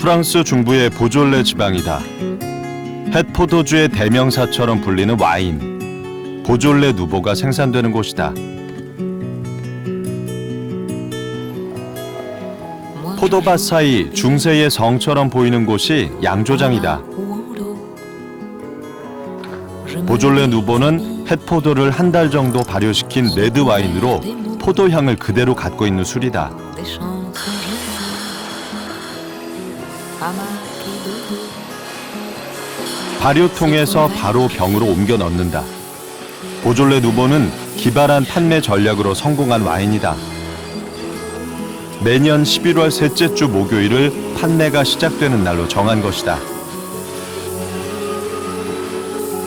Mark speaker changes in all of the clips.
Speaker 1: 프랑스 중부의 보졸레 지방이다. 햇포도주의 대명사처럼 불리는 와인, 보졸레 누보가 생산되는 곳이다. 포도밭 사이 중세의 성처럼 보이는 곳이 양조장이다. 보졸레 누보는 햇포도를 한 달 정도 발효시킨 레드 와인으로 포도향을 그대로 갖고 있는 술이다. 발효통에서 바로 병으로 옮겨 넣는다. 보졸레 누보는 기발한 판매 전략으로 성공한 와인이다. 매년 11월 셋째 주 목요일을 판매가 시작되는 날로 정한 것이다.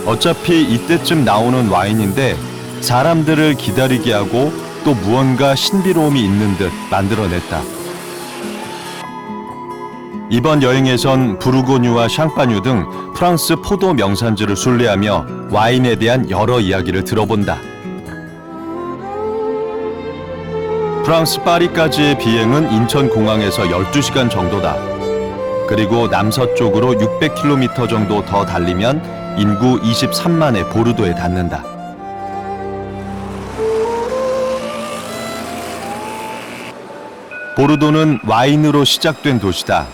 Speaker 1: 어차피 이때쯤 나오는 와인인데 사람들을 기다리게 하고 또 무언가 신비로움이 있는 듯 만들어냈다. 이번 여행에선 부르고뉴와 샹파뉴 등 프랑스 포도 명산지를 순례하며 와인에 대한 여러 이야기를 들어본다. 프랑스 파리까지의 비행은 인천공항에서 12시간 정도다. 그리고 남서쪽으로 600km 정도 더 달리면 인구 23만의 보르도에 닿는다. 보르도는 와인으로 시작된 도시다.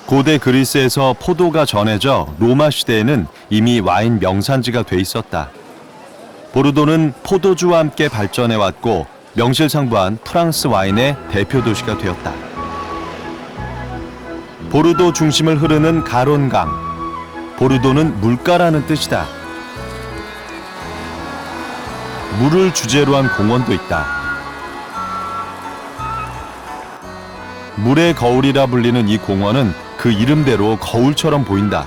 Speaker 1: 고대 그리스에서 포도가 전해져 로마 시대에는 이미 와인 명산지가 돼 있었다. 보르도는 포도주와 함께 발전해왔고 명실상부한 프랑스 와인의 대표 도시가 되었다. 보르도 중심을 흐르는 가론강. 보르도는 물가라는 뜻이다. 물을 주제로 한 공원도 있다. 물의 거울이라 불리는 이 공원은 그 이름대로 거울처럼 보인다.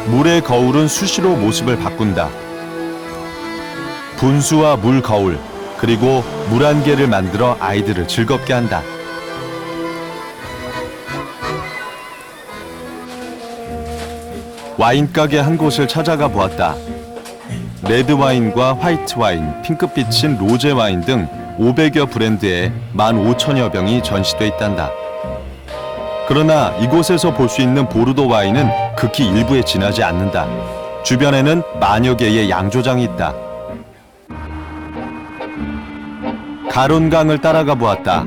Speaker 1: 물의 거울은 수시로 모습을 바꾼다. 분수와 물 거울, 그리고 물 한 개를 만들어 아이들을 즐겁게 한다. 와인 가게 한 곳을 찾아가 보았다. 레드 와인과 화이트 와인, 핑크빛인 로제 와인 등 500여 브랜드에 15,000여 병이 전시돼 있단다. 그러나 이곳에서 볼 수 있는 보르도 와인은 극히 일부에 지나지 않는다. 주변에는 만여 개의 양조장이 있다. 가론강을 따라가 보았다.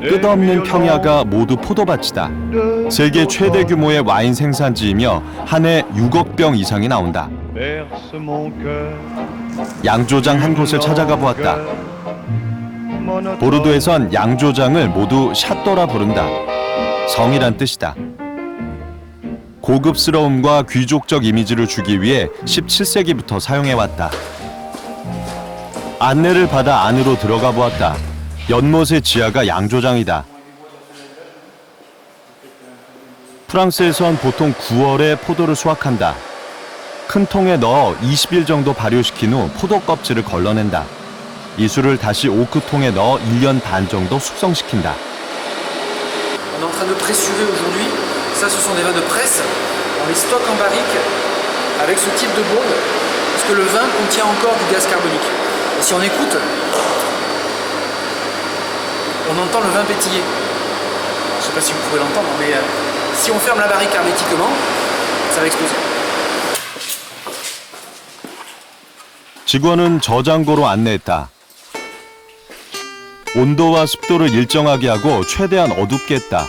Speaker 1: 끝없는 평야가 모두 포도밭이다. 세계 최대 규모의 와인 생산지이며 한 해 6억 병 이상이 나온다. 양조장 한 곳을 찾아가 보았다. 보르도에선 양조장을 모두 샤또라 부른다. 성이란 뜻이다. 고급스러움과 귀족적 이미지를 주기 위해 17세기부터 사용해왔다. 안내를 받아 안으로 들어가 보았다. 연못의 지하가 양조장이다. 프랑스에선 보통 9월에 포도를 수확한다. 큰 통에 넣어 20일 정도 발효시킨 후 포도 껍질을 걸러낸다. 이 술을 다시 오크통에 넣어 1년 반 정도 숙성시킨다.
Speaker 2: On est en train de pressurer aujourd'hui. Ça, ce sont des vins de presse. On les stocke en barrique avec ce type de bombe parce que le vin contient encore du gaz carbonique. Et si on écoute, on entend le vin pétiller. Je ne sais pas si vous pouvez l'entendre, mais si on ferme la barrique hermétiquement, ça va exploser.
Speaker 1: 직원은 저장고로 안내했다. 온도와 습도를 일정하게 하고 최대한 어둡게 했다.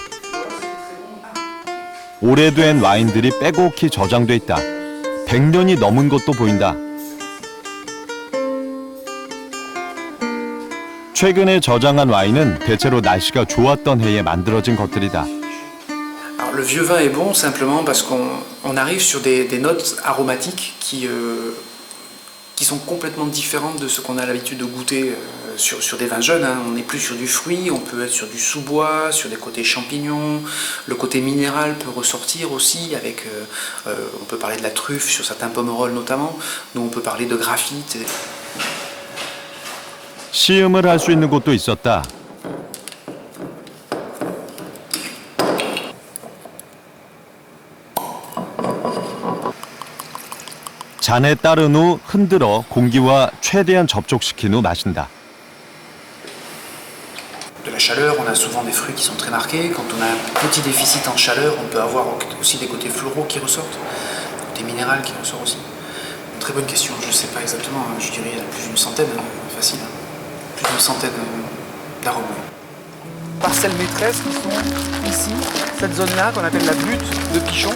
Speaker 1: 오래된 와인들이 빼곡히 저장돼 있다. 100년이 넘은 것도 보인다. 최근에 저장한 와인은 대체로 날씨가 좋았던 해에 만들어진 것들이다.
Speaker 2: Alors, le vieux vin est bon simplement parce qu'on arrive sur des notes aromatiques qui sont complètement différentes de ce qu'on a l'habitude de goûter sur des vins jeunes. On n'est plus sur du fruit, on peut être sur du sous-bois, sur des côtés champignons. Le côté minéral peut ressortir aussi avec, on peut parler de la truffe sur certains pommerols notamment. Nous on peut parler de graphite.
Speaker 1: 시음을 할 수 있는 곳도 있었다. 잔에 따른 후 흔들어 공기와 최대한 접촉시킨 후 마신다.
Speaker 2: De la chaleur, on a souvent des fruits qui sont très marqués. Quand on a un petit déficit en chaleur, on peut avoir aussi des côtés floraux qui ressortent, des côtés minéraux qui ressortent aussi. Très bonne question, je ne sais pas exactement, je dirais plus d'une centaine, facile, plus d'une centaine d'arômes. Parcelles maîtresses qui sont ici, cette zone-là qu'on appelle la butte de Pichon.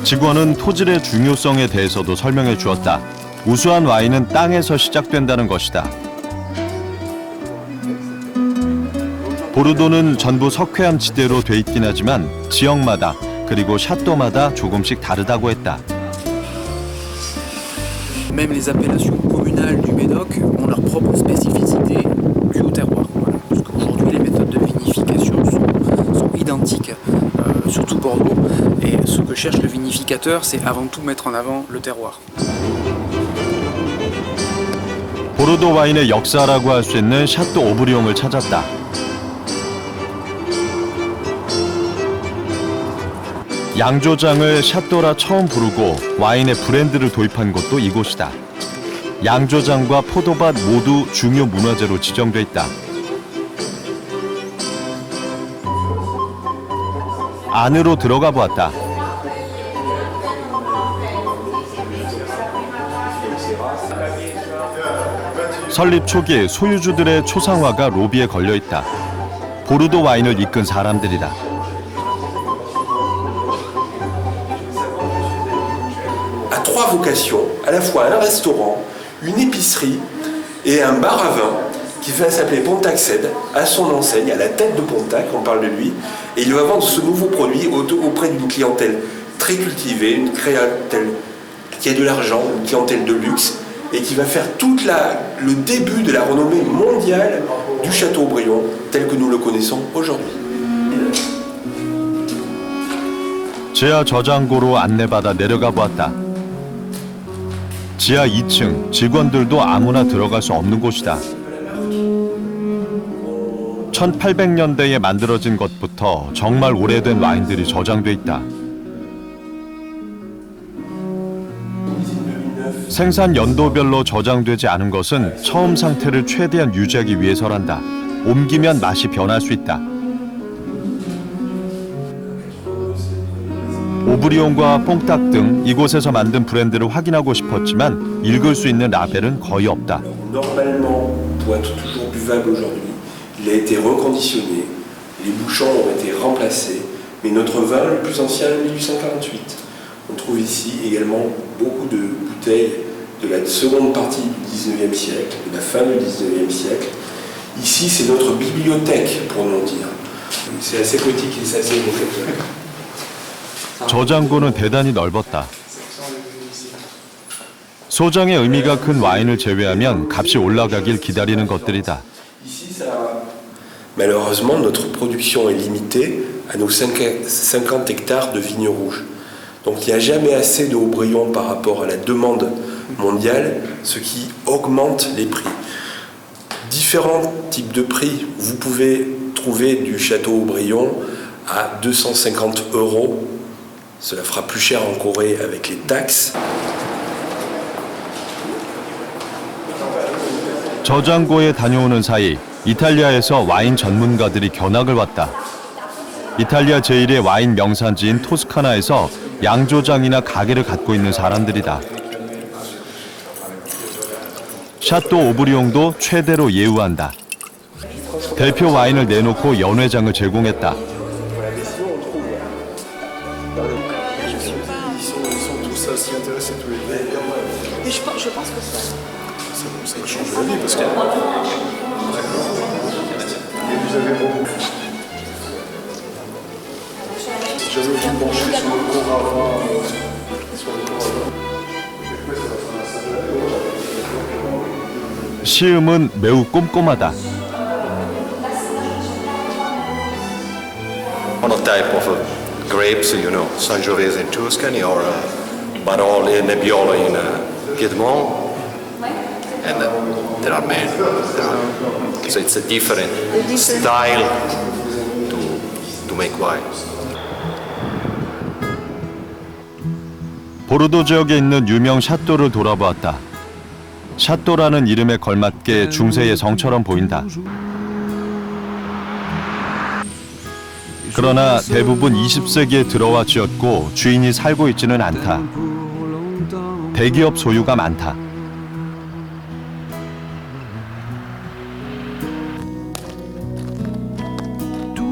Speaker 1: 직원은 토질의 중요성에 대해서도 설명해 주었다. 우수한 와인은 땅에서 시작된다는 것이다. 보르도는 전부 석회암 지대로 돼 있긴 하지만 지역마다 그리고 샤또마다 조금씩 다르다고 했다.
Speaker 2: Même les appellations communales du Médoc ont leur propre spécificité due au terroir. Voilà. Parce qu'aujourd'hui, les méthodes de vinification sont identiques sur tout Bordeaux. Et ce que cherche le vinificateur, c'est avant tout mettre en avant le terroir.
Speaker 1: 보르도 와인의 역사라고 할 수 있는 샤또 오브리옹을 찾았다. 양조장을 샤또라 처음 부르고 와인의 브랜드를 도입한 곳도 이곳이다. 양조장과 포도밭 모두 중요 문화재로 지정돼 있다. 안으로 들어가 보았다. 설립 초기 소유주들의 초상화가 로비에 걸려 있다. 보르도 와인을 이끈 사람들이다.
Speaker 3: Trois vocations, à la fois un restaurant, une épicerie et un bar à vin qui va s'appeler Pontac Cède, à son enseigne, à la tête de Pontac, on parle de lui, et il va vendre ce nouveau produit auprès d'une clientèle très cultivée, une clientèle qui a de l'argent, une clientèle de luxe, et qui va faire le début de la renommée mondiale du Château Aubryon tel que nous le connaissons aujourd'hui.
Speaker 1: 지하 저장고로 안내받아 내려가 보았다. 지하 2층, 직원들도 아무나 들어갈 수 없는 곳이다. 1800년대에 만들어진 것부터 정말 오래된 와인들이 저장돼 있다. 생산 연도별로 저장되지 않은 것은 처음 상태를 최대한 유지하기 위해서란다. 옮기면 맛이 변할 수 있다. 오브리옹과 뽕딱 등 이곳에서 만든 브랜드를 확인하고 싶었지만 읽을 수 있는 라벨은 거의 없다.
Speaker 3: Normalement, pour être toujours buvable aujourd'hui, il a été reconditionné, les bouchons ont été remplacés, mais notre vin le plus ancien est 1848. On trouve ici également beaucoup de bouteilles de la seconde partie du 19e siècle, de la fin du 19e siècle. Ici, c'est notre bibliothèque, pour nous dire. C'est assez poétique et c'est assez évocateur.
Speaker 1: 저장고는 대단히 넓었다. 소장의 의미가 큰 와인을 제외하면 값이 올라가길 기다리는 것들이다.
Speaker 3: Malheureusement, notre production est limitée à nos 50 hectares de vignes rouges. Donc il n'y a jamais assez de Aubryon par rapport à la demande mondiale, ce qui augmente les prix. Différents types de prix. Vous pouvez trouver du Château Aubryon à 250 €. Cela fera plus cher en Corée avec les taxes.
Speaker 1: 저장고에 다녀오는 사이 이탈리아에서 와인 전문가들이 견학을 왔다. 이탈리아 제1의 와인 명산지인 토스카나에서 양조장이나 가게를 갖고 있는 사람들이다. 샤또 오브리옹도 최대로 예우한다. 대표 와인을 내놓고 연회장을 제공했다.
Speaker 4: Je pense que ça.
Speaker 5: Ça change la vie parce que. J'avais aussi penché sur le Corava.
Speaker 1: 시음은 매우 꼼꼼하다.
Speaker 6: Monotype of grapes, Sangiovese in Tuscany or Barolo and Nebbiolo in Piedmont, and there are many. So it's a different style to make wine.
Speaker 1: 보르도 지역에 있는 유명 샤또를 돌아보았다. 샤또라는 이름에 걸맞게 중세의 성처럼 보인다. 그러나 대부분 20세기에 들어와 지었고 주인이 살고 있지는 않다. 대기업 소유가 많다.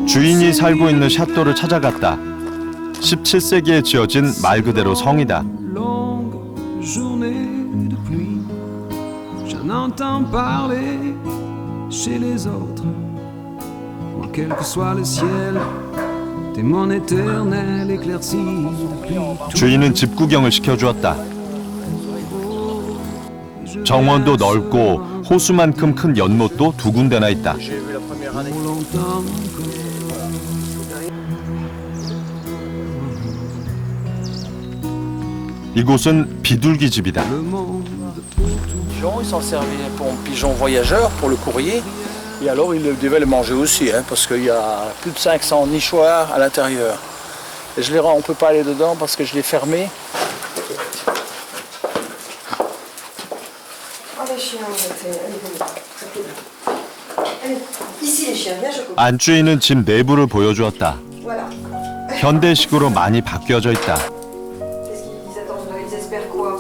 Speaker 1: 주인이 살고 있는 샤또를 찾아갔다. 17세기에 지어진 말 그대로 성이다.
Speaker 7: Longue journée de pluie, j'en entends parler chez les autres. Moi, quel que soit le ciel, t'es mon éternel éclairci depuis tout.
Speaker 1: 주인은 집 구경을 시켜주었다. 정원도 넓고 호수만큼 큰 연못도 두 군데나 있다.
Speaker 7: Pour longtemps encore.
Speaker 1: 이곳은 비둘기 집이다.
Speaker 7: Le monde
Speaker 8: Ils s'en servaient pour pigeons voyageurs, pour le courrier. Et alors, ils devaient le manger aussi, hein, parce qu'il y a plus de 500 nichoirs à l'intérieur. Et on ne peut pas aller dedans parce que je l'ai fermé.
Speaker 4: Oh, les chiens, allez, allez, ici les chiens, viens, Choco.
Speaker 1: 안주인은 집 내부를 보여주었다.
Speaker 4: Voilà.
Speaker 1: 현대식으로 많이 바뀌어져 있다.
Speaker 4: Qu'est-ce qu'ils attendent là? Ils espèrent quoi?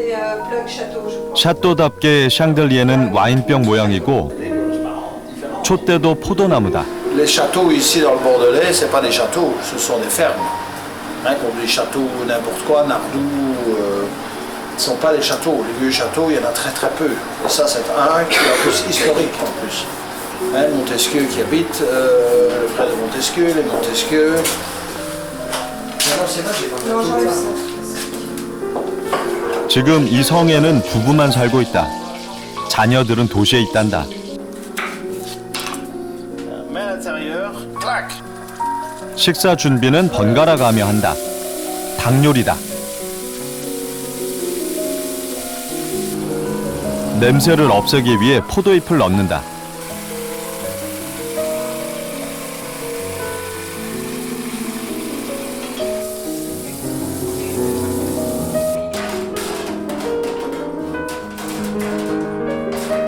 Speaker 4: Et plug château, je crois.
Speaker 1: 샤또답게 샹들리에는 와인병 모양이고 촛대도 포도나무다.
Speaker 8: Les châteaux ici dans le Bordelais, ce pas des châteaux, ce sont des fermes. Hein, comme des châteaux n'importe quoi, Nardou, ce ne sont pas des châteaux. Les vieux châteaux, il y en a très très peu. Et ça, c'est un qui est en plus historique en plus. Hein, Montesquieu qui habite, le frère de Montesquieu, les Montesquieu.
Speaker 4: Non, j'enlève ça.
Speaker 1: 지금 이 성에는 부부만 살고 있다. 자녀들은 도시에 있단다.
Speaker 8: Mais à l'intérieur, clac.
Speaker 1: 식사 준비는 번갈아 가며 한다. 닭요리다. 냄새를 없애기 위해 포도잎을 넣는다.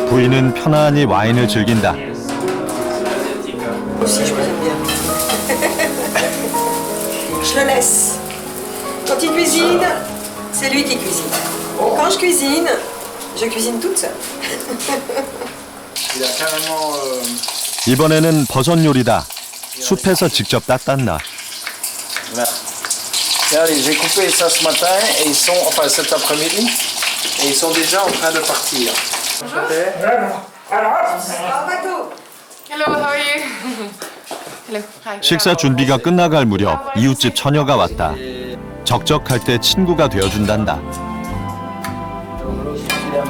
Speaker 1: 부인은 편안히 와인을 즐긴다.
Speaker 4: Aussi, je l'aime bien. Je le laisse. Quand il cuisine, c'est lui qui cuisine. Quand je cuisine toute seule.
Speaker 8: Il a carrément.
Speaker 1: 이번에는 버섯 요리다. 숲에서 직접 땄단다.
Speaker 8: Voilà. Regardez, j'ai coupé ça ce matin et ils sont, enfin cet après-midi, et ils sont déjà en train de partir.
Speaker 4: En bateau.
Speaker 9: Hello, how are you? Hello. Hi.
Speaker 1: 식사 준비가 끝나갈 무렵 이웃집 처녀가 왔다. 적적할 때 친구가 되어준단다.
Speaker 9: En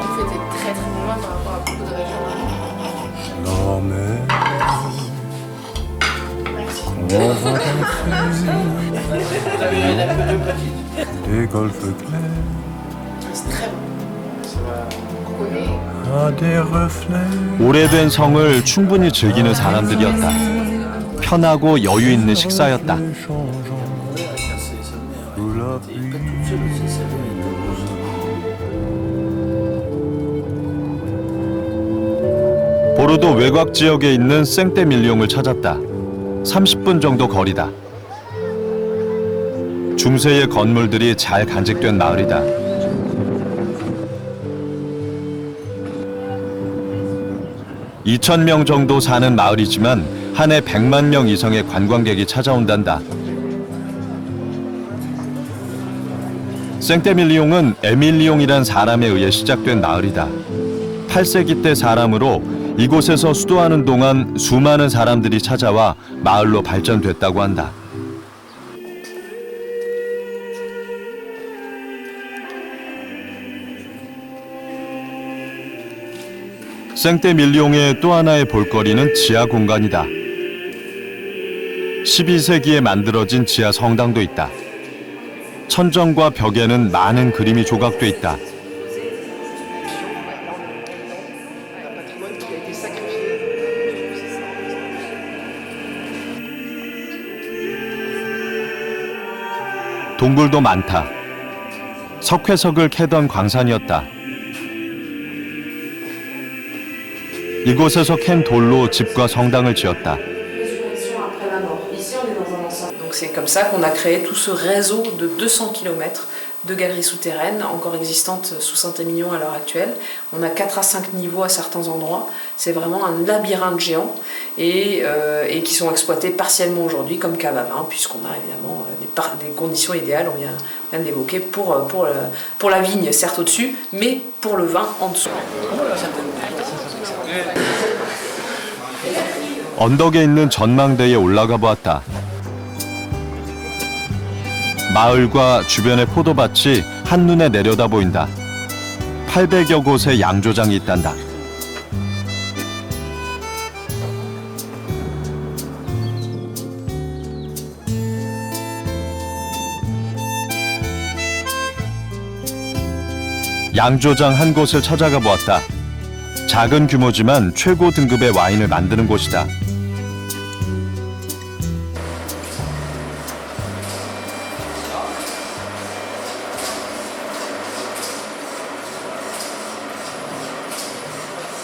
Speaker 9: fait, t'es très très loin par rapport à beaucoup de régions.
Speaker 5: Des golfes clairs,
Speaker 9: C'est très bon. Coucouner.
Speaker 5: à des reflets.
Speaker 1: 오래된 성을 충분히 즐기는 사람들이었다. 편하고 여유 있는 식사였다.
Speaker 5: Sous la pluie.
Speaker 1: 보르도 외곽 지역에 있는 생떼밀리옹을 찾았다. 30분 정도 거리다. 중세의 건물들이 잘 간직된 마을이다. (2,000명) 정도 사는 마을이지만 한 해 100만 명 이상의 관광객이 찾아온단다. 생떼밀리옹은 에밀리옹이란 사람에 의해 시작된 마을이다. 8세기 때 사람으로 이곳에서 수도하는 동안 수많은 사람들이 찾아와 마을로 발전됐다고 한다. 생떼밀리옹의 또 하나의 볼거리는 지하 공간이다. 12세기에 만들어진 지하 성당도 있다. 천정과 벽에는 많은 그림이 조각돼 있다. 동굴도 많다. 석회석을 캐던 광산이었다. 이곳에서 캔 돌로 집과 성당을 지었다.
Speaker 9: Donc c'est comme ça qu'on a créé tout ce réseau de 200 km de galeries souterraines encore existantes sous Saint-Émilion à l'heure actuelle. On a 4 à 5 niveaux à certains endroits. C'est vraiment un labyrinthe géant et qui sont exploités partiellement aujourd'hui comme cave à vin, puisqu'on a évidemment des conditions idéales, on vient de l'évoquer, pour la vigne, certes au-dessus, mais pour le vin en dessous.
Speaker 1: 언덕에 있는 전망대에 올라가 보았다. 마을과 주변의 포도밭이 한눈에 내려다 보인다. 800여 곳의 양조장이 있단다. 양조장 한 곳을 찾아가 보았다. 작은 규모지만 최고 등급의 와인을 만드는 곳이다.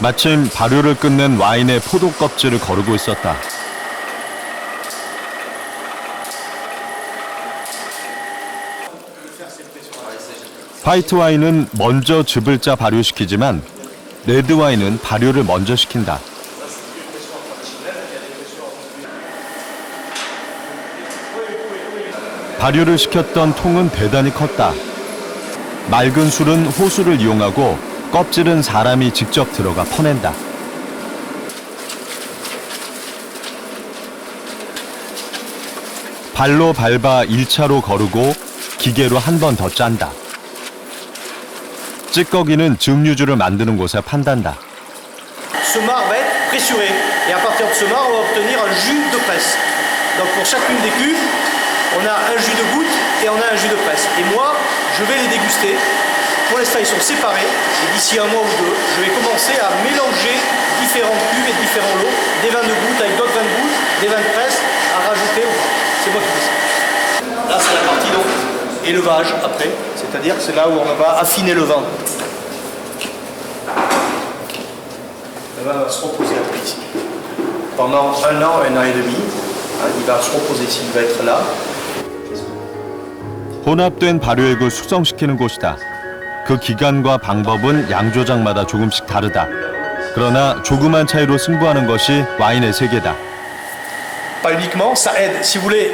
Speaker 1: 마침 발효를 끝낸 와인의 포도 껍질을 거르고 있었다. 화이트 와인은 먼저 즙을 짜 발효시키지만 레드 와인은 발효를 먼저 시킨다. 발효를 시켰던 통은 대단히 컸다. 맑은 술은 호수를 이용하고 껍질은 사람이 직접 들어가 퍼낸다. 발로 밟아 1차로 거르고 기계로 한 번 더 짠다. 찌꺼기는 증류주를 만드는 곳에 판단다.
Speaker 10: Ce marc va être pressuré et à partir de ce marc on va obtenir un jus de presse. Donc pour chacune des cuves, on a un jus de goutte et on a un jus de presse. Et moi, je vais les déguster. Pour l'instant, ils sont séparés et d'ici un mois ou deux, je vais commencer à mélanger différentes cuves et différents lots, des vins de goutte avec d'autres vins de goutte, des vins de presse à rajouter au vin. C'est moi qui fais ça. Là, c'est la partie donc élevage après, c'est-à-dire que c'est là où on va affiner le vin. Le vin va se reposer après ici. Pendant un an et demi, il va se reposer ici, il va être là.
Speaker 1: 혼합된 발효액을 숙성시키는 곳이다. 그 기간과 방법은 양조장마다 조금씩 다르다. 그러나 조그만 차이로 승부하는 것이 와인의 세계다.
Speaker 10: Pas uniquement, ça aide. Si vous voulez,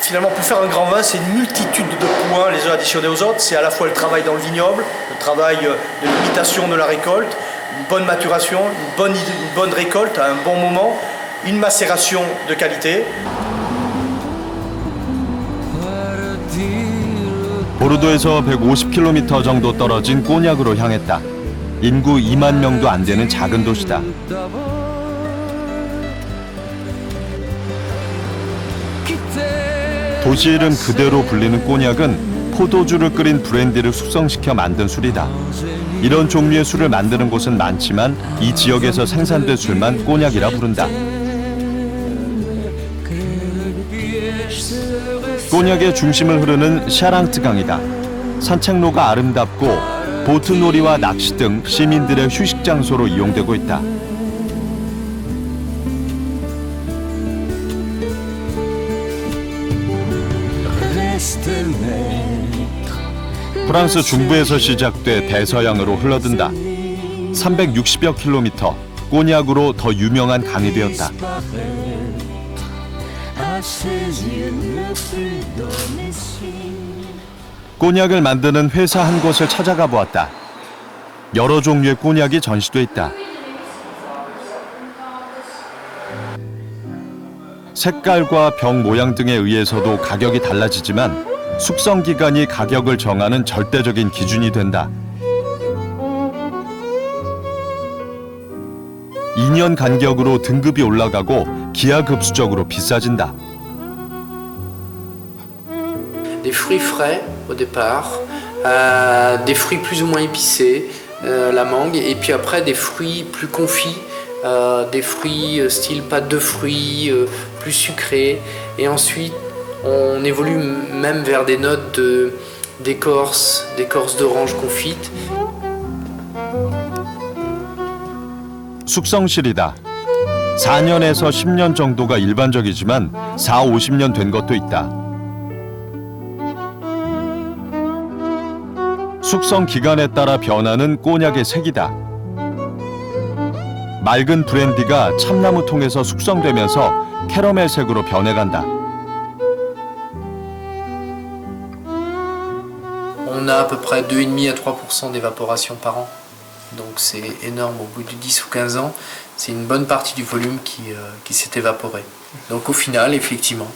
Speaker 10: finalement, pour faire un grand vin, c'est une multitude de points les uns additionnés aux autres. C'est à la fois le travail dans le vignoble, le travail de l'imitation de la récolte, une bonne maturation, une bonne récolte à un bon moment, une macération de qualité.
Speaker 1: 보르도에서 150km 정도 떨어진 꼬냑으로 향했다. 인구 2만 명도 안 되는 작은 도시다. 도시 이름 그대로 불리는 꼬냑은 포도주를 끓인 브랜디를 숙성시켜 만든 술이다. 이런 종류의 술을 만드는 곳은 많지만 이 지역에서 생산된 술만 꼬냑이라 부른다. 꼬냑의 중심을 흐르는 샤랑트 강이다. 산책로가 아름답고 보트놀이와 낚시 등 시민들의 휴식 장소로 이용되고 있다. 프랑스 중부에서 시작돼 대서양으로 흘러든다. 360여 킬로미터, 꼬냑으로 더 유명한 강이 되었다. 꼬냑을 만드는 회사 한 곳을 찾아가 보았다. 여러 종류의 꼬냑이 전시돼 있다. 색깔과 병 모양 등에 의해서도 가격이 달라지지만 숙성 기간이 가격을 정하는 절대적인 기준이 된다. 2년 간격으로 등급이 올라가고 기하급수적으로 비싸진다.
Speaker 2: Des fruits frais au départ, des fruits plus ou moins épicés, la mangue, et puis après des fruits plus confits, des fruits style pâte de fruits, plus sucrés, et ensuite On évolue même vers des notes d'écorce d'orange confite.
Speaker 1: 숙성실이다. 4년에서 10년 정도가 일반적이지만 4, 50년 된 것도 있다. 숙성 기간에 따라 변하는 꼬냑의 색이다. 맑은 브랜디가 참나무 통에서 숙성되면서 캐러멜색으로 변해간다.
Speaker 2: On a à peu près 2,5 à 3% d'évaporation par an. Donc c'est énorme au bout de 10 ou 15 ans. C'est une bonne partie du volume qui s'est évaporé. Donc au final, effectivement,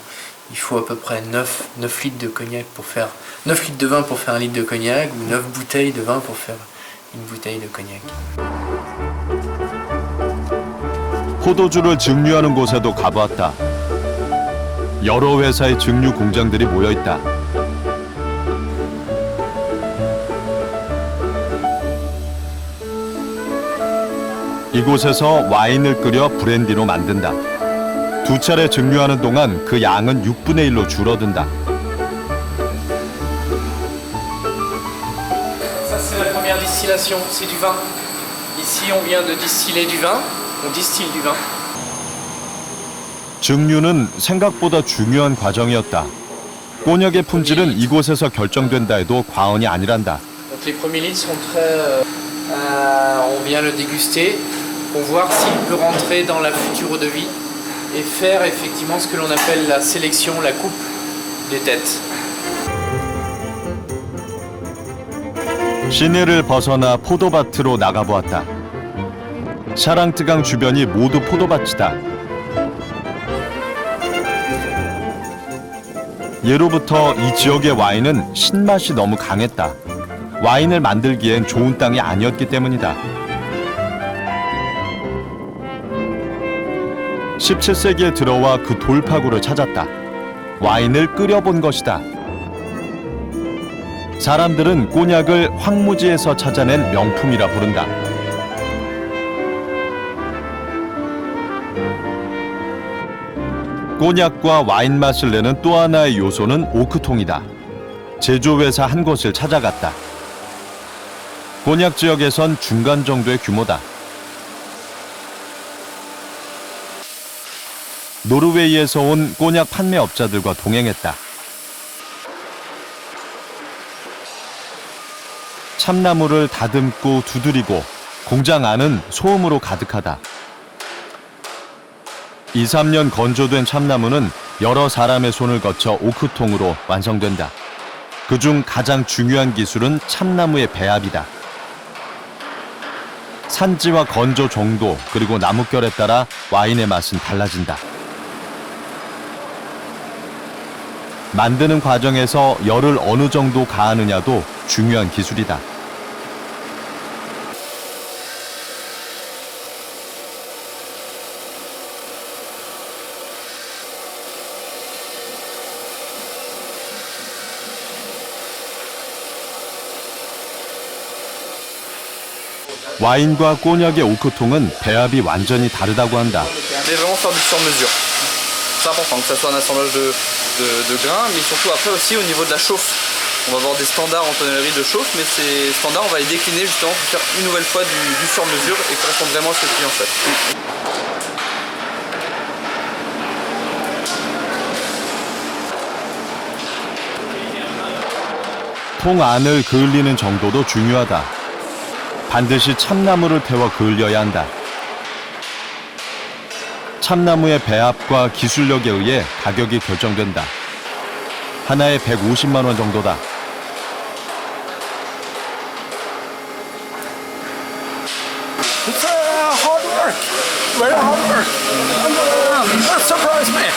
Speaker 2: il faut à peu près 9 litres de cognac pour faire 9 litres de vin pour faire 1 litre de cognac ou 9 bouteilles de vin pour faire une bouteille de cognac.
Speaker 1: 포도주를 증류하는 곳에도 가보았다. 여러 회사의 증류 공장들이 모여 있다. 이곳에서 와인을 끓여 브랜디로 만든다. 2차례 증류하는 동안 그 양은 6분의 1로 줄어든다.
Speaker 2: Ça c'est la première distillation, c'est du vin. Ici on vient de distiller du vin, on distille du vin.
Speaker 1: 증류는 생각보다 중요한 과정이었다. 꼬냑의 품질은 이곳에서 결정된다 해도 과언이 아니란다.
Speaker 2: Donc les premiers litres sont très on vient le déguster pour voir s'il peut rentrer dans la future eau de vie et faire effectivement ce que l'on appelle la sélection, la coupe des têtes.
Speaker 1: 시내를 벗어나 포도밭으로 나가보았다. 샤랑뜨강 주변이 모두 포도밭이다. 예로부터 이 지역의 와인은 신맛이 너무 강했다. 와인을 만들기엔 좋은 땅이 아니었기 때문이다. 17세기에 들어와 그 돌파구를 찾았다. 와인을 끓여본 것이다. 사람들은 꼬냑을 황무지에서 찾아낸 명품이라 부른다. 꼬냑과 와인 맛을 내는 또 하나의 요소는 오크통이다. 제조회사 한 곳을 찾아갔다. 꼬냑 지역에선 중간 정도의 규모다. 노르웨이에서 온 꼬냑 판매업자들과 동행했다. 참나무를 다듬고 두드리고 공장 안은 소음으로 가득하다. 2, 3년 건조된 참나무는 여러 사람의 손을 거쳐 오크통으로 완성된다. 그중 가장 중요한 기술은 참나무의 배합이다. 산지와 건조 정도 그리고 나뭇결에 따라 와인의 맛은 달라진다. 만드는 과정에서 열을 어느 정도 가하느냐도 중요한 기술이다. 와인과 꼬냑의 오크통은 배합이 완전히 다르다고 한다.
Speaker 11: Mais vraiment faire du sur-mesure. C'est important que ça soit un assemblage de grains, mais surtout après aussi au niveau de la chauffe. On va avoir des standards en tonnellerie de chauffe, mais ces standards on va les décliner justement pour faire une nouvelle fois du sur-mesure et correspondre vraiment à ce que le client souhaite.
Speaker 1: 통 안을 그을리는 정도도 중요하다. 반드시 참나무를 태워 그을려야 한다. 참나무의 배합과 기술력에 의해 가격이 결정된다. 하나에 150만 원 정도다.
Speaker 8: It's hard work, very hard work. That surprised me.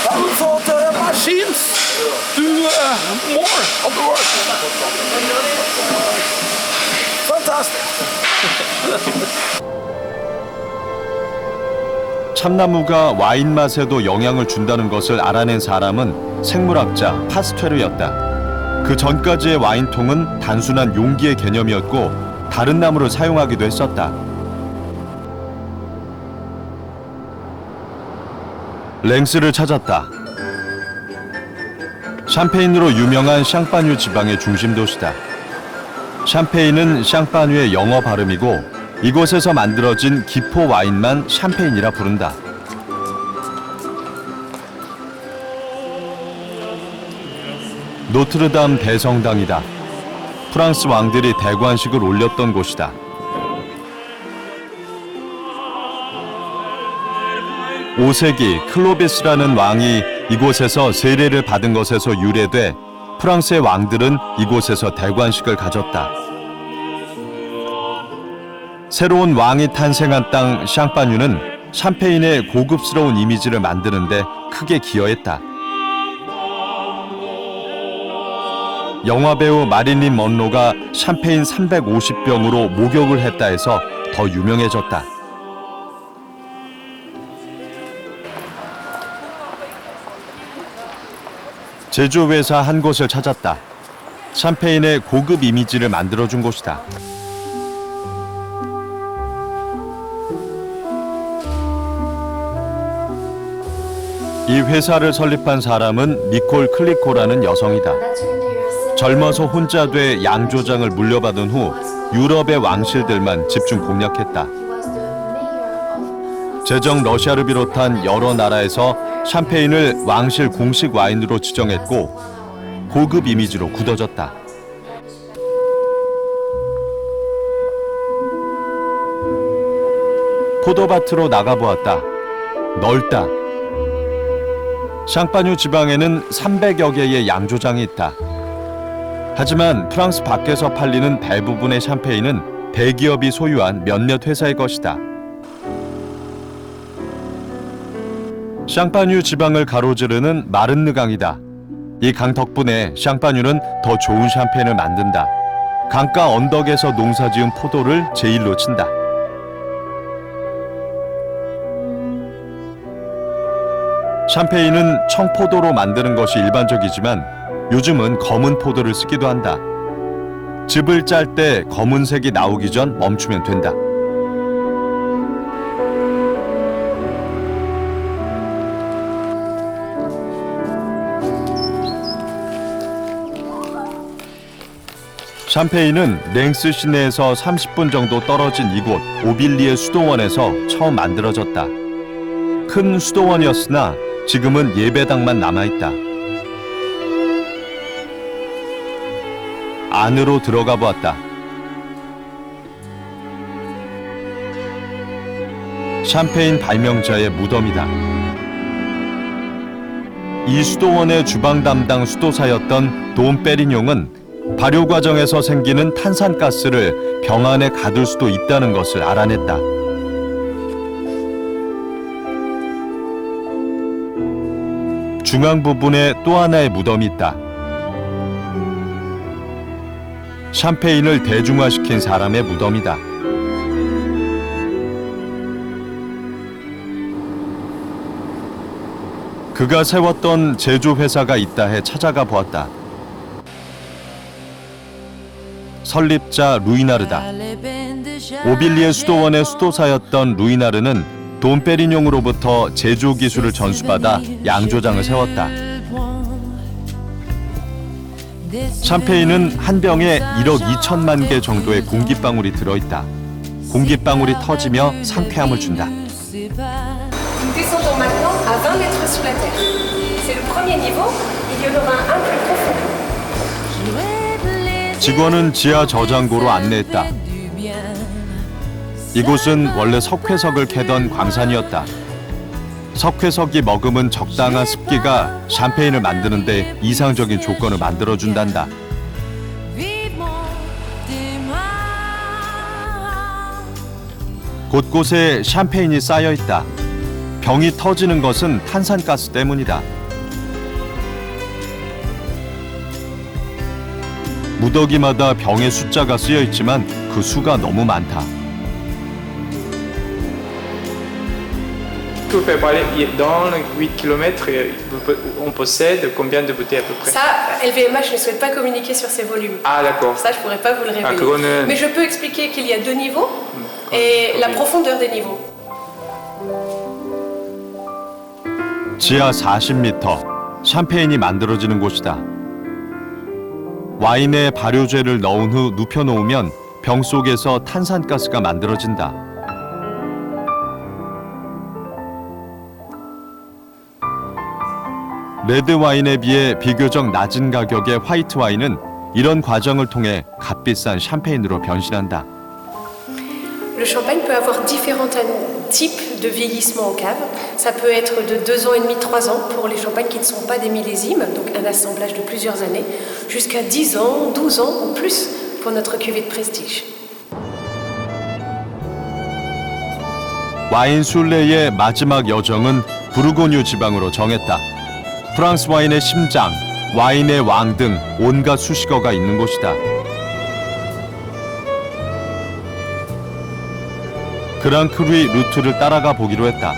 Speaker 8: I would thought machines do more of the work. Fantastic.
Speaker 1: 참나무가 와인 맛에도 영향을 준다는 것을 알아낸 사람은 생물학자 파스테르였다. 그 전까지의 와인통은 단순한 용기의 개념이었고 다른 나무를 사용하기도 했었다. 랭스를 찾았다. 샴페인으로 유명한 샹파뉴 지방의 중심 도시다. 샴페인은 샹파뉴의 영어 발음이고 이곳에서 만들어진 기포 와인만 샴페인이라 부른다. 노트르담 대성당이다. 프랑스 왕들이 대관식을 올렸던 곳이다. (5세기) 클로비스라는 왕이 이곳에서 세례를 받은 것에서 유래돼 프랑스의 왕들은 이곳에서 대관식을 가졌다. 새로운 왕이 탄생한 땅 샹파뉴는 샴페인의 고급스러운 이미지를 만드는데 크게 기여했다. 영화배우 마릴린 먼로가 샴페인 350병으로 목욕을 했다 해서 더 유명해졌다. 제조회사 한 곳을 찾았다. 샴페인의 고급 이미지를 만들어준 곳이다. 이 회사를 설립한 사람은 니콜 클리코라는 여성이다. 젊어서 혼자 돼 양조장을 물려받은 후 유럽의 왕실들만 집중 공략했다. 제정 러시아를 비롯한 여러 나라에서 샴페인을 왕실 공식 와인으로 지정했고 고급 이미지로 굳어졌다. 포도밭으로 나가보았다. 넓다. 샹파뉴 지방에는 300여 개의 양조장이 있다. 하지만 프랑스 밖에서 팔리는 대부분의 샴페인은 대기업이 소유한 몇몇 회사의 것이다. 샹파뉴 지방을 가로지르는 마른느 강이다. 이 강 덕분에 샹파뉴는 더 좋은 샴페인을 만든다. 강가 언덕에서 농사지은 포도를 제일로 친다. 샴페인은 청포도로 만드는 것이 일반적이지만 요즘은 검은 포도를 쓰기도 한다. 즙을 짤 때 검은색이 나오기 전 멈추면 된다. 샴페인은 랭스 시내에서 30분 정도 떨어진 이곳 오빌리의 수도원에서 처음 만들어졌다. 큰 수도원이었으나 지금은 예배당만 남아있다. 안으로 들어가 보았다. 샴페인 발명자의 무덤이다. 이 수도원의 주방 담당 수도사였던 돈 페리뇽은 발효 과정에서 생기는 탄산가스를 병 안에 가둘 수도 있다는 것을 알아냈다. 중앙 부분에 또 하나의 무덤이 있다. 샴페인을 대중화시킨 사람의 무덤이다. 그가 세웠던 제조회사가 있다 해 찾아가 보았다. 설립자 루이나르다. 오빌리의 수도원의 수도사였던 루이나르는 돈 페리뇽으로부터 제조 기술을 전수받아 양조장을 세웠다. 샴페인은 한 병에 1억 2천만 개 정도의 공기방울이 들어있다. 공기방울이 터지며 상쾌함을 준다.
Speaker 12: Nous descendons maintenant à 20 mètres sous la terre. C'est le premier niveau, il y en aura un plus profond.
Speaker 1: 직원은 지하 저장고로 안내했다. 이곳은 원래 석회석을 캐던 광산이었다. 석회석이 머금은 적당한 습기가 샴페인을 만드는데 이상적인 조건을 만들어준단다. 곳곳에 샴페인이 쌓여있다. 병이 터지는 것은 탄산가스 때문이다. 무더기마다 병의 숫자가 쓰여있지만 그 수가 너무 많다.
Speaker 13: Vous pouvez parler dans les 8 km, on possède combien de bouteilles à peu près?
Speaker 12: Ça, LVMH ne souhaite pas communiquer sur ses volumes.
Speaker 13: Ah d'accord.
Speaker 12: Ça, je pourrais pas vous le révéler. Mais je peux expliquer qu'il y a deux niveaux et la profondeur des niveaux.
Speaker 1: 지하 40m, 샴페인이 만들어지는 곳이다. 와인에 발효제를 넣은 후 눕혀놓으면 병 속에서 탄산가스가 만들어진다. 레드 와인에 비해 비교적 낮은 가격의 화이트 와인은 이런 과정을 통해 값비싼 샴페인으로 변신한다.
Speaker 12: Le champagne peut avoir différents types de vieillissement en cave. Ça peut être de 2 ans et demi, 3 ans pour les champagnes qui ne sont pas des millésimes, donc un assemblage de plusieurs années, jusqu'à 10 ans, 12 ans ou plus pour notre cuvée de prestige.
Speaker 1: 와인 순례의 마지막 여정은 부르고뉴 지방으로 정했다. 프랑스 와인의 심장, 와인의 왕 등 온갖 수식어가 있는 곳이다. 그랑크리 루트를 따라가 보기로 했다.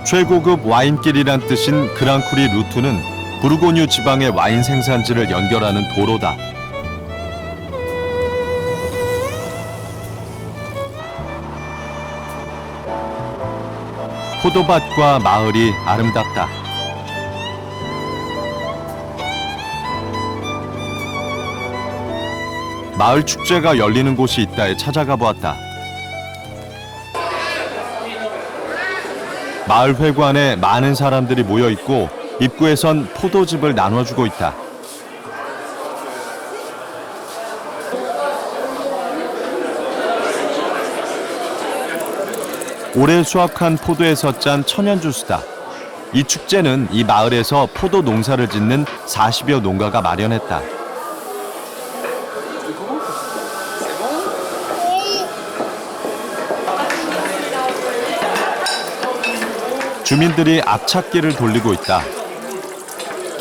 Speaker 1: 최고급 와인길이란 뜻인 그랑크리 루트는 부르고뉴 지방의 와인 생산지를 연결하는 도로다. 포도밭과 마을이 아름답다. 마을 축제가 열리는 곳이 있다에 찾아가 보았다. 마을 회관에 많은 사람들이 모여 있고 입구에선 포도즙을 나눠주고 있다. 올해 수확한 포도에서 짠 천연 주스다. 이 축제는 이 마을에서 포도 농사를 짓는 40여 농가가 마련했다. 주민들이 앞찾기를 돌리고 있다.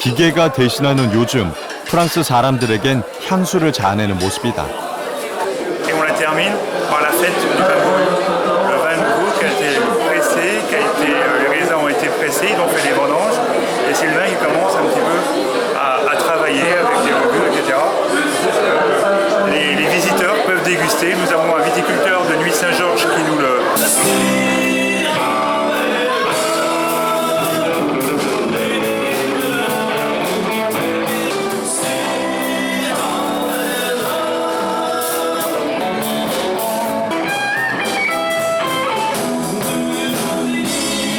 Speaker 1: 기계가 대신하는 요즘 프랑스 사람들에겐 향수를 자아내는 모습이다.
Speaker 14: Et on la termine par la fête du vin nouveau. Le vin nouveau qui a été pressé, les raisins ont été pressés, ils ont fait des vendanges, et c'est le vin qui commence un petit peu à travailler avec des levures, etc. Les visiteurs peuvent déguster. Nous avons un viticulteur de Nuit Saint-Georges qui nous le...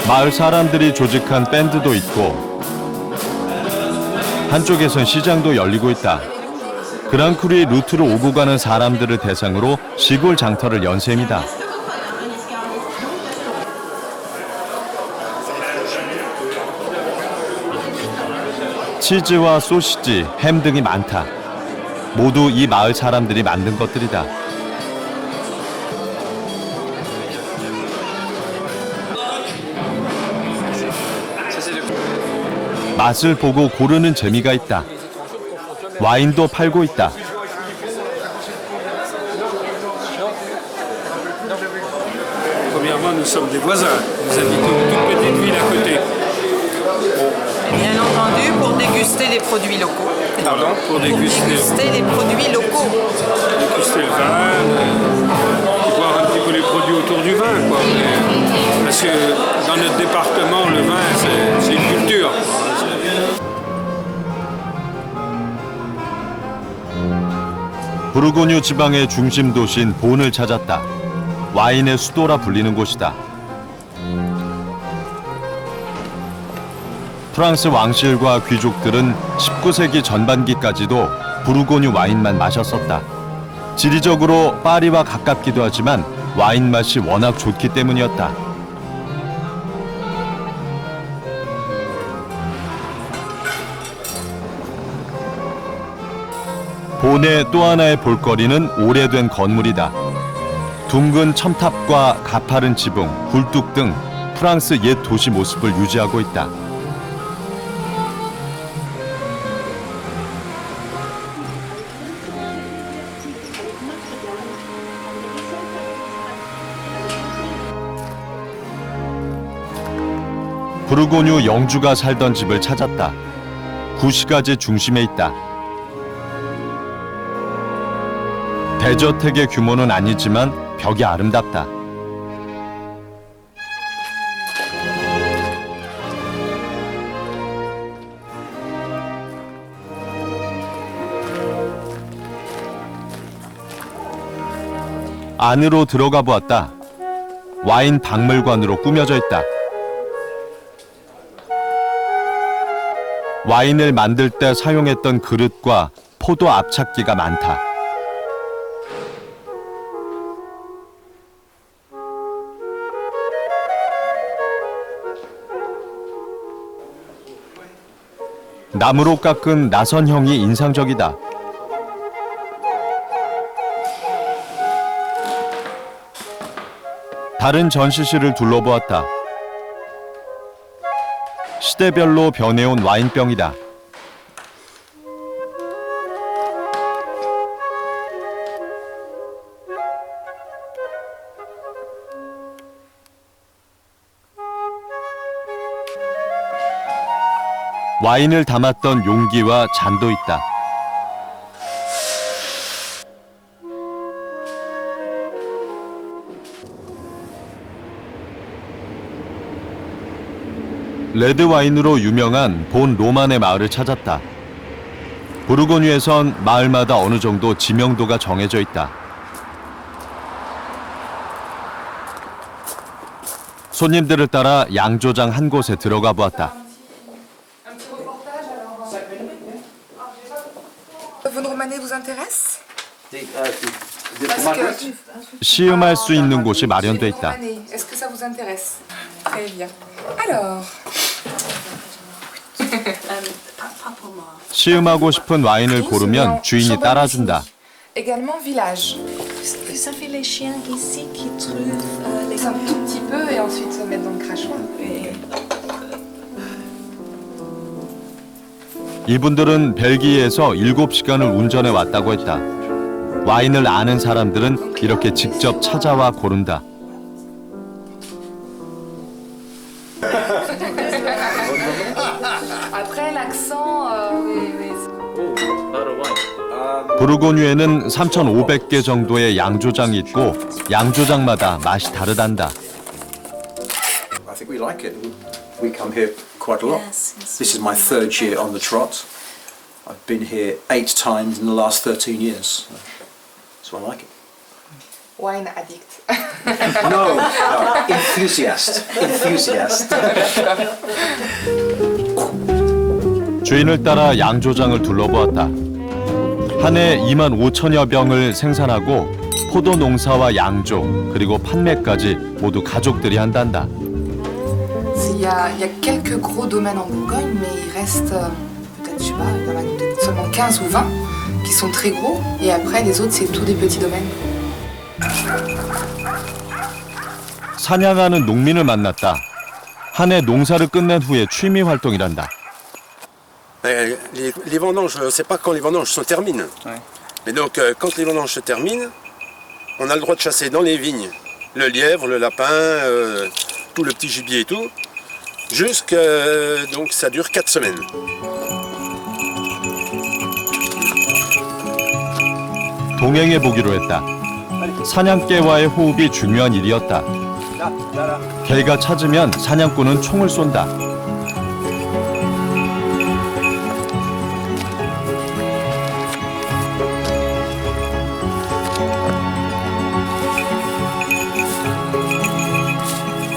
Speaker 1: 마을 사람들이 조직한 밴드도 있고 한쪽에선 시장도 열리고 있다. 그랑크리 루트로 오고 가는 사람들을 대상으로 시골 장터를 연 셈이다. 치즈와 소시지, 햄 등이 많다. 모두 이 마을 사람들이 만든 것들이다. 맛을 보고 고르는 재미가 있다. 와인도 팔고 있다.
Speaker 15: Premièrement, nous sommes des voisins. Nous habitons une toute petite ville à côté.
Speaker 4: Bien entendu, pour déguster les produits locaux.
Speaker 15: Pardon, pour déguster
Speaker 4: les produits locaux.
Speaker 15: Déguster le vin, voir un petit peu les produits autour du vin, quoi. Parce que dans notre département, le vin, c'est une culture.
Speaker 1: 부르고뉴 지방의 중심 도시인 본을 찾았다. 와인의 수도라 불리는 곳이다. 프랑스 왕실과 귀족들은 19세기 전반기까지도 부르고뉴 와인만 마셨었다. 지리적으로 파리와 가깝기도 하지만 와인 맛이 워낙 좋기 때문이었다. 본의 또 하나의 볼거리는 오래된 건물이다. 둥근 첨탑과 가파른 지붕, 굴뚝 등 프랑스 옛 도시 모습을 유지하고 있다. 부르고뉴 영주가 살던 집을 찾았다. 구시가지 중심에 있다. 대저택의 규모는 아니지만 벽이 아름답다. 안으로 들어가 보았다. 와인 박물관으로 꾸며져 있다. 와인을 만들 때 사용했던 그릇과 포도 압착기가 많다. 나무로 깎은 나선형이 인상적이다. 다른 전시실을 둘러보았다. 시대별로 변해온 와인병이다. 와인을 담았던 용기와 잔도 있다. 레드 와인으로 유명한 본 로만의 마을을 찾았다. 부르고뉴에선 마을마다 어느 정도 지명도가 정해져 있다. 손님들을 따라 양조장 한 곳에 들어가 보았다. 시음할 수 있는 곳이 마련돼 있다. 시음하고 싶은 와인을 고르면 주인이 따라준다.
Speaker 16: Également village. Ça fait les chiens ici qui truffent les un tout petit peu et ensuite se mettre dans le crachoir.
Speaker 1: 이분들은 벨기에에서 7시간을 운전해 왔다고 했다. 와인을 아는 사람들은 이렇게 직접 찾아와 고른다.
Speaker 16: Après l'accent, oui.
Speaker 1: 부르고뉴에는 3,500개 정도의 양조장이 있고 양조장마다 맛이 다르단다.
Speaker 17: I think we like it. We come here quite a lot. This is my third year on the trot. I've been here 8 times in the last 13 years. So I like it.
Speaker 16: Wine addict.
Speaker 17: No, enthusiast.
Speaker 1: 주인을 따라 양조장을 둘러보았다. 한 해 25,000여 병을 생산하고 포도 농사와 양조 그리고 판매까지 모두 가족들이 한단다.
Speaker 16: Il y a quelques gros domaines en Bourgogne, mais il reste peut-être, je sais pas, il y en a peut-être seulement 15 ou 20 qui sont très gros, et après les autres c'est tous des petits domaines.
Speaker 1: 사냥하는 농민을 만났다. 한 해 농사를 끝낸 후에 취미 활동이란다.
Speaker 18: Les vendanges, on ne sait pas quand les vendanges se terminent. Ouais. Mais donc, quand les vendanges se terminent, on a le droit de chasser dans les vignes le lièvre, le lapin, tout le petit gibier et tout. Donc, ça dure 4 semaines.
Speaker 1: 동행해 보기로 했다. 사냥개와의 호흡이 중요한 일이었다. 개가 찾으면 사냥꾼은 총을 쏜다.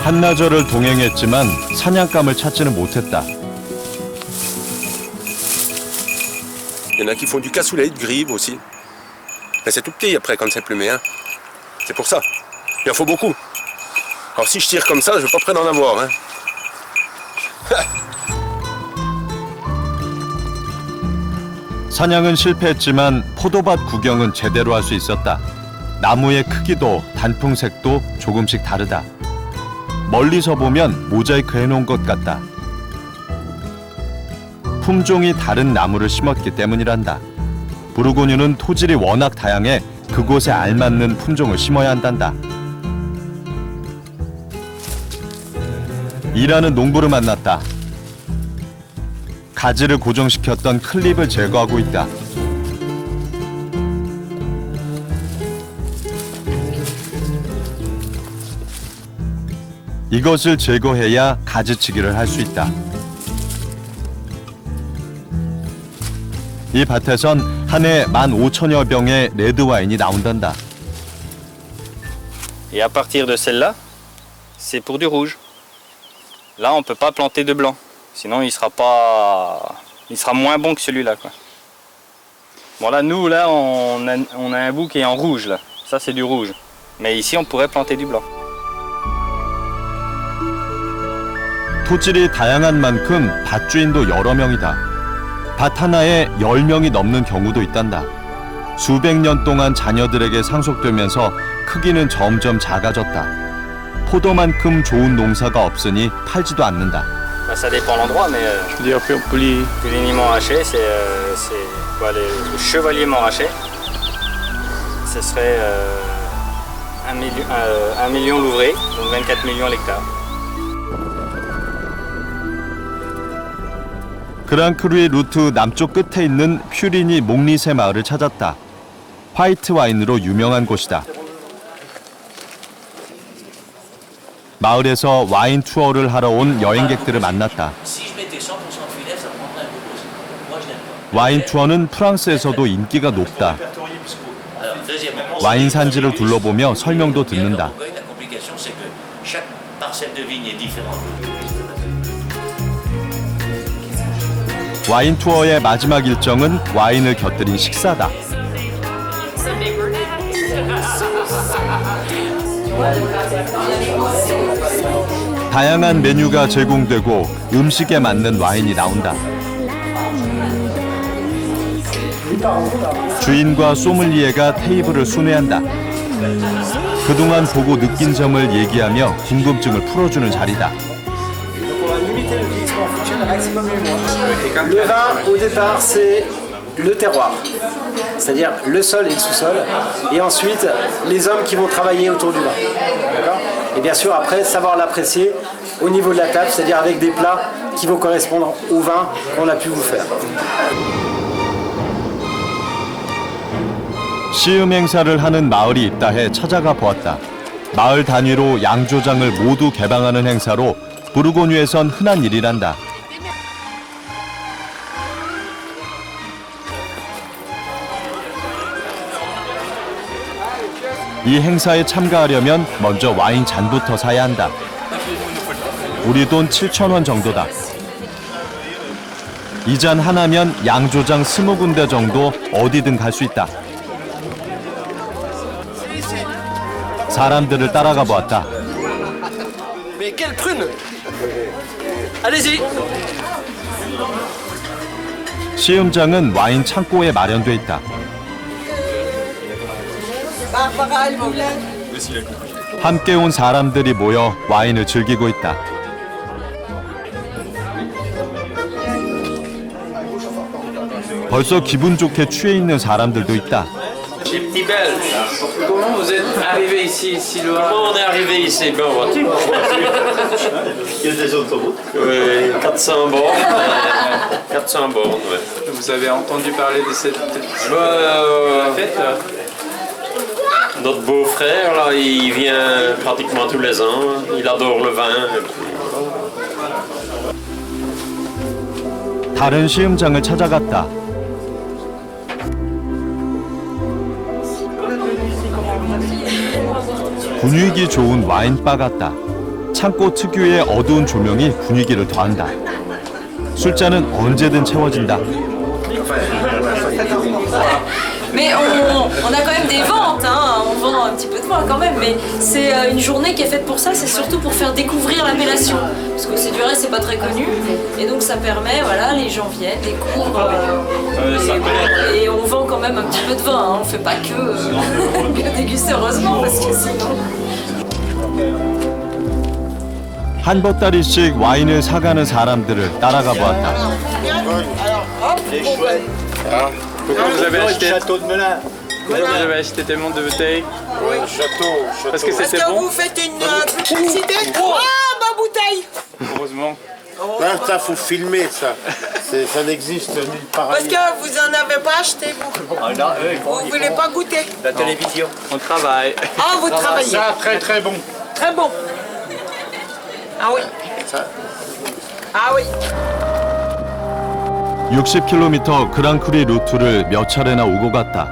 Speaker 1: 한나절을 동행했지만 사냥감을 찾지는 못했다.
Speaker 18: Il y en a qui font du cassoulet, de grive aussi. Mais c'est tout petit après quand c'est plumé. Hein. C'est pour ça. Il en faut beaucoup. Alors si je tire comme ça, je ne suis pas prêt d'en avoir. Hein.
Speaker 1: 사냥은 실패했지만 포도밭 구경은 제대로 할 수 있었다. 나무의 크기도 단풍색도 조금씩 다르다. 멀리서 보면 모자이크 해놓은 것 같다. 품종이 다른 나무를 심었기 때문이란다. 부르고뉴는 토질이 워낙 다양해 그곳에 알맞는 품종을 심어야 한단다. 일하는 농부를 만났다. 가지를 고정시켰던 클립을 제거하고 있다. 이것을 제거해야 가지치기를 할 수 있다. 이 밭에선 한 해 15,000여 병의 레드 와인이 나온단다.
Speaker 19: Et à partir de celle-là, c'est pour du rouge. Là, on ne peut pas planter de blanc. Sinon, il sera moins bon que celui-là, quoi. Bon là, nous, là, on a un bout qui est en rouge, là. Ça, c'est du rouge. Mais ici, on pourrait planter du blanc.
Speaker 1: 토질이 다양한 만큼 밭주인도 여러 명이다. 밭 하나에 10명이 넘는 경우도 있단다. 수백 년 동안 자녀들에게 상속되면서 크기는 점점 작아졌다. 포도만큼 좋은 농사가 없으니 팔지도 않는다.
Speaker 19: Ça dépend l'endroit, mais
Speaker 13: Je veux dire,
Speaker 19: Puligny Montrachet, c'est quoi, le Chevalier Montrachet. Ce serait 1 million l'ouvrier, donc 24 millions l'hectare.
Speaker 1: 그랑크루이 루트 남쪽 끝에 있는 퓨리니 몽리세 마을을 찾았다. 화이트 와인으로 유명한 곳이다. 마을에서 와인 투어를 하러 온 여행객들을 만났다. 와인 투어는 프랑스에서도 인기가 높다. 와인 산지를 둘러보며 설명도 듣는다. 와인 투어의 마지막 일정은 와인을 곁들인 식사다. 다양한 메뉴가 제공되고 음식에 맞는 와인이 나온다. 주인과 소믈리에가 테이블을 순회한다. 그동안 보고 느낀 점을 얘기하며 궁금증을 풀어주는 자리다.
Speaker 20: Le vin, au départ, c'est le terroir, c'est-à-dire le sol et le sous-sol, et ensuite les hommes qui vont travailler autour du vin. D'accord ? Et bien sûr, après, savoir l'apprécier au niveau de la table, c'est-à-dire avec des plats qui vont correspondre au vin qu'on a pu vous faire.
Speaker 1: 시음 행사를 하는 마을이 있다 해 찾아가 보았다. 마을 단위로 양조장을 모두 개방하는 행사로 부르고뉴에선 흔한 일이란다. 이 행사에 참가하려면 먼저 와인 잔부터 사야 한다. 우리 돈 7,000원 정도다. 이 잔 하나면 양조장 20군데 정도 어디든 갈 수 있다. 사람들을 따라가 보았다.
Speaker 10: Mais quelle prune! Allez-y!
Speaker 1: 시음장은 와인 창고에 마련돼 있다. 함께 온 사람들이 모여 와인을 즐기고 있다. 벌써 기분 좋게 취해 있는 사람들도 있다.
Speaker 21: Les petits Belges, comment vous êtes arrivés ici, si loin? Comment on est arrivé ici? Ben, en voiture. Il y a des autoroutes. Oui, 400 bornes. 400 bornes, oui.
Speaker 13: Vous avez entendu parler de cette fête?
Speaker 21: Notre beau-frère, là, il vient pratiquement tous les ans. Il adore le vin.
Speaker 1: 다른 시음장을 찾아갔다. 분위기 좋은 와인바 같다. 창고 특유의 어두운 조명이 분위기를 더한다. 술잔은 언제든 채워진다.
Speaker 4: Mais on a quand même des ventes, hein. On vend un petit peu de vin quand même, mais c'est une journée qui est faite pour ça, c'est surtout pour faire découvrir l'appellation. Parce que c'est du reste, c'est pas très connu, et donc ça permet, voilà, les gens viennent, découvrent, et on vend quand même un petit peu de vin, hein. On fait pas que déguster, heureusement, parce que sinon...
Speaker 1: 한 보따리씩 와인을 사가는 사람들을 따라가 보았다.
Speaker 13: Pourquoi vous avez acheté château de Melun? Pourquoi vous avez acheté tellement de bouteilles?
Speaker 22: Oui, château.
Speaker 13: Parce que c'était bon.
Speaker 22: Vous faites une publicité? Ah, ma bouteille!
Speaker 13: Heureusement.
Speaker 22: Là, ça, faut filmer ça. Ça n'existe nulle part. Parce que vous en avez pas acheté, vous. Vous voulez pas goûter?
Speaker 13: La télévision. On travaille.
Speaker 22: Ah, vous travaillez.
Speaker 14: Ça, très très bon.
Speaker 22: Très bon. Ah oui. Ah oui.
Speaker 1: 60km 그랑크리 루트를 몇 차례나 오고 갔다.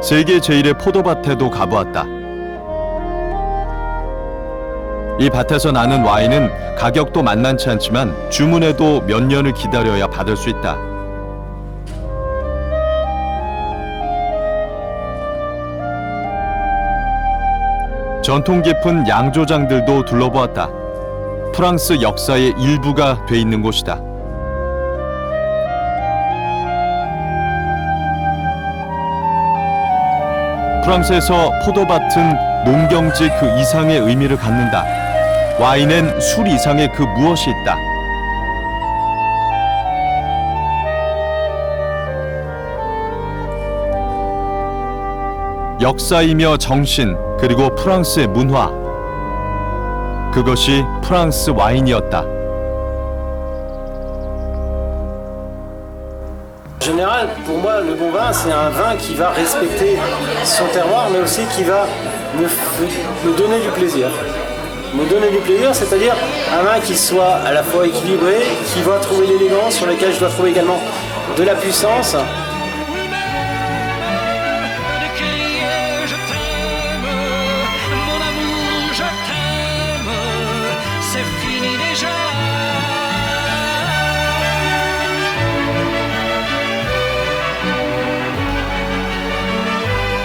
Speaker 1: 세계 제1의 포도밭에도 가보았다. 이 밭에서 나는 와인은 가격도 만만치 않지만 주문해도 몇 년을 기다려야 받을 수 있다. 전통 깊은 양조장들도 둘러보았다. 프랑스 역사의 일부가 돼 있는 곳이다. 프랑스에서 포도밭은 농경지 그 이상의 의미를 갖는다. 와인엔 술 이상의 그 무엇이 있다. 역사이며 정신, 그리고 프랑스의 문화. 그것이 프랑스 와인이었다.
Speaker 20: En général, pour moi, le bon vin, c'est un vin qui va respecter son terroir, mais aussi qui va me donner du plaisir. Me donner du plaisir, c'est-à-dire un vin qui soit à la fois équilibré, qui va trouver l'élégance, sur lequel je dois trouver également de la puissance,